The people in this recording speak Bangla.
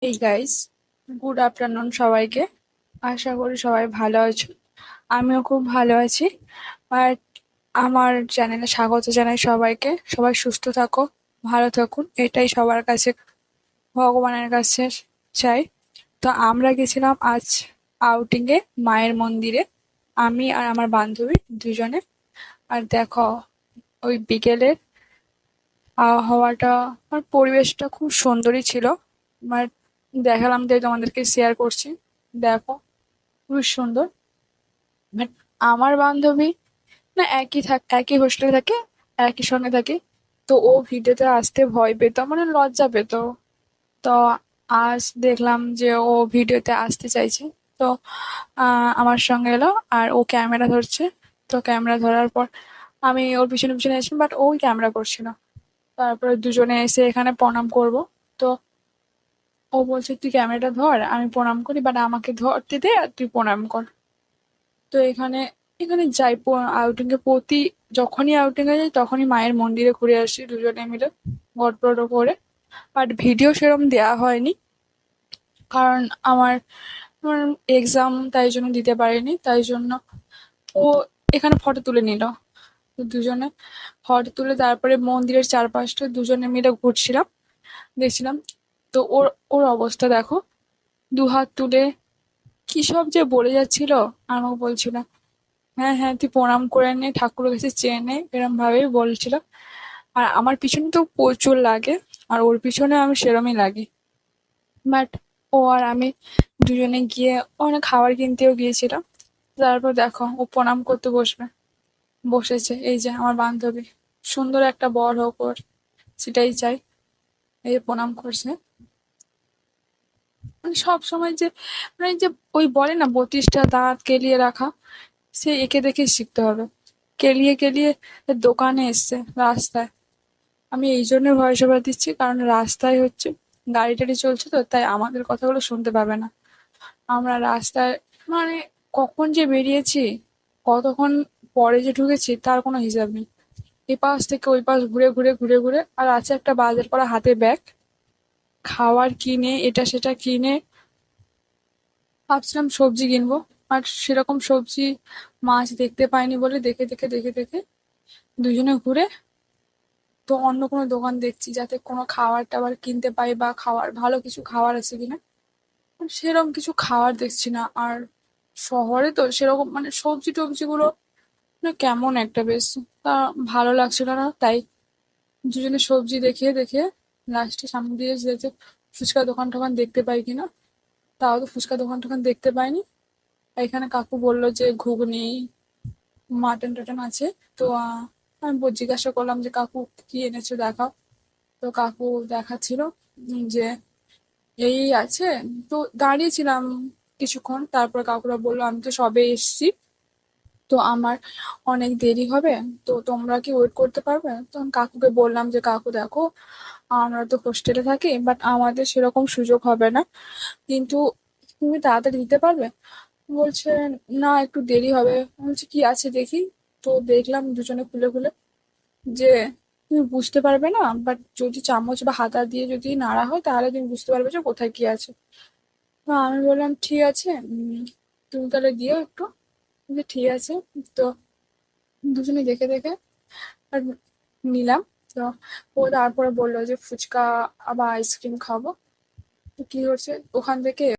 এই গাইস, গুড আফটারনুন সবাইকে। আশা করি সবাই ভালো আছো। আমিও খুব ভালো আছি। আর আমার চ্যানেলে স্বাগত জানাই সবাইকে। সবাই সুস্থ থাকো, ভালো থাকুন, এটাই সবার কাছে, ভগবানের কাছে চাই। তো আমরা গেছিলাম আজ আউটিংয়ে মায়ের মন্দিরে, আমি আর আমার বান্ধবী দুজনে। আর দেখো, ওই বিকেলের আবহাওয়াটা আর পরিবেশটা খুব সুন্দরই ছিল। আমার দেখালাম, তাই তোমাদেরকে শেয়ার করছি। দেখো, খুবই সুন্দর। বাট আমার বান্ধবী না, একই হোস্টেলে থাকে, একই সঙ্গে থাকে। তো ও ভিডিওতে আসতে ভয় পেত, মানে লজ্জা পেত। তো আজ দেখলাম যে ও ভিডিওতে আসতে চাইছে। তো আমার সঙ্গে এলো আর ও ক্যামেরা ধরছে। তো ক্যামেরা ধরার পর আমি ওর পিছনে পিছনে এসেছি, বাট ওই ক্যামেরা করছিল। তারপরে দুজনে এসে এখানে প্রণাম করব। তো ও বলছে, তুই ক্যামেরাটা ধর, আমি প্রণাম করি, বাট আমাকে ধরতে দে আর তুই প্রণাম কর। তো এখানে এখানে যাই আউটিং এ যখনই আউটিং এ যাই তখনই মায়ের মন্দিরে ঘুরে আসি দুজনে মিলে গল্প টল্প করে। বাট ভিডিও সেরম দেওয়া হয়নি, কারণ আমার এক্সাম, তাই জন্য দিতে পারিনি। তাই জন্য ও এখানে ফটো তুলে নিল। তো দুজনে ফটো তুলে তারপরে মন্দিরের চারপাশটা দুজনে মিলে ঘুরছিলাম, দেখছিলাম। তো ওর ওর অবস্থা দেখো, দুহাত তুলে কি সব যে বলে যাচ্ছিল। আর আমাকে বলছিল, হ্যাঁ হ্যাঁ তুই প্রণাম করে নে, ঠাকুরের কাছে চেয়ে নে, এরম ভাবেই বলছিল। আর আমার পিছনে তো প্রচুর লাগে, আর ওর পিছনে আমি সেরমই লাগি। বাট ও আর আমি দুজনে গিয়ে অনেক খাবার কিনতেও গিয়েছিলাম। তারপর দেখো, ও প্রণাম করতে বসেছে। এই যে আমার বান্ধবী, সুন্দর একটা বর হোক ওর, সেটাই চাই। এই যে প্রণাম করছে, মানে সব সময় যে, মানে যে ওই বলে না 32টা দাঁত কেলিয়ে রাখা, সে একে দেখে শিখতে হবে। কেলিয়ে কেলিয়ে দোকানে এসছে রাস্তায়। আমি এই জন্য ভয়েস ওভার দিচ্ছি, কারণ রাস্তায় হচ্ছে গাড়ি টাড়ি চলছে, তো তাই আমাদের কথাগুলো শুনতে পাবে না। আমরা রাস্তায়, মানে কখন যে বেরিয়েছি, কতক্ষণ পরে যে ঢুকেছি তার কোনো হিসাব নেই। এ পাশ থেকে ওই পাশ ঘুরে ঘুরে ঘুরে ঘুরে, আর আছে একটা বাজার করা হাতে ব্যাগ, খাবার কিনে এটা সেটা কিনে ভাবছিলাম সবজি কিনবো। আর সেরকম সবজি মাছ দেখতে পাইনি বলে দেখে দেখে দেখে দেখে দুজনে ঘুরে, তো অন্য কোনো দোকান দেখছি যাতে কোনো খাবার টাবার কিনতে পাই, বা খাবার ভালো কিছু খাবার আছে কিনা। সেরকম কিছু খাবার দেখছি না। আর শহরে তো সেরকম, মানে সবজি টবজি গুলো না কেমন একটা বেশ তা ভালো লাগছিল না। তাই দুজনে সবজি দেখে দেখে লাস্টে সামনে দিয়ে যেতে ফুচকা দোকান টোকান দেখতে পাই কিনা। তাও তো ফুচকা দোকান টোকান দেখতে পাইনি। আর এখানে কাকু বললো যে ঘুগনি, মাটন টাটন আছে। তো আমি জিজ্ঞাসা করলাম যে, কাকু কি এনেছো দেখাও। তো কাকু দেখাচ্ছিল যে এই আছে। তো দাঁড়িয়েছিলাম কিছুক্ষণ, তারপর কাকুরা বললো, আমি তো সবে এসেছি, তো আমার অনেক দেরি হবে, তো তোমরা কি ওয়েট করতে পারবে? তো আমি কাকুকে বললাম যে, কাকু দেখো, আমরা তো হোস্টেলে থাকি, বাট আমাদের সেরকম সুযোগ হবে না, কিন্তু তুমি তাড়াতাড়ি দিতে পারবে? বলছে, না একটু দেরি হবে। আমি বলছি, কি আছে দেখি। তো দেখলাম দুজনে খুলে খুলে যে তুমি বুঝতে পারবে না, বাট যদি চামচ বা হাতা দিয়ে যদি নাড়া হয় তাহলে তুমি বুঝতে পারবে যে কোথায় কি আছে। তো আমি বললাম, ঠিক আছে, তুমি তাহলে দিও একটু। যে ঠিক আছে। তো দুজনে দেখে দেখে আর নিলাম। তো ও তারপরে বললো যে ফুচকা আবার আইসক্রিম খাবো। তো কি করছে ওখান থেকে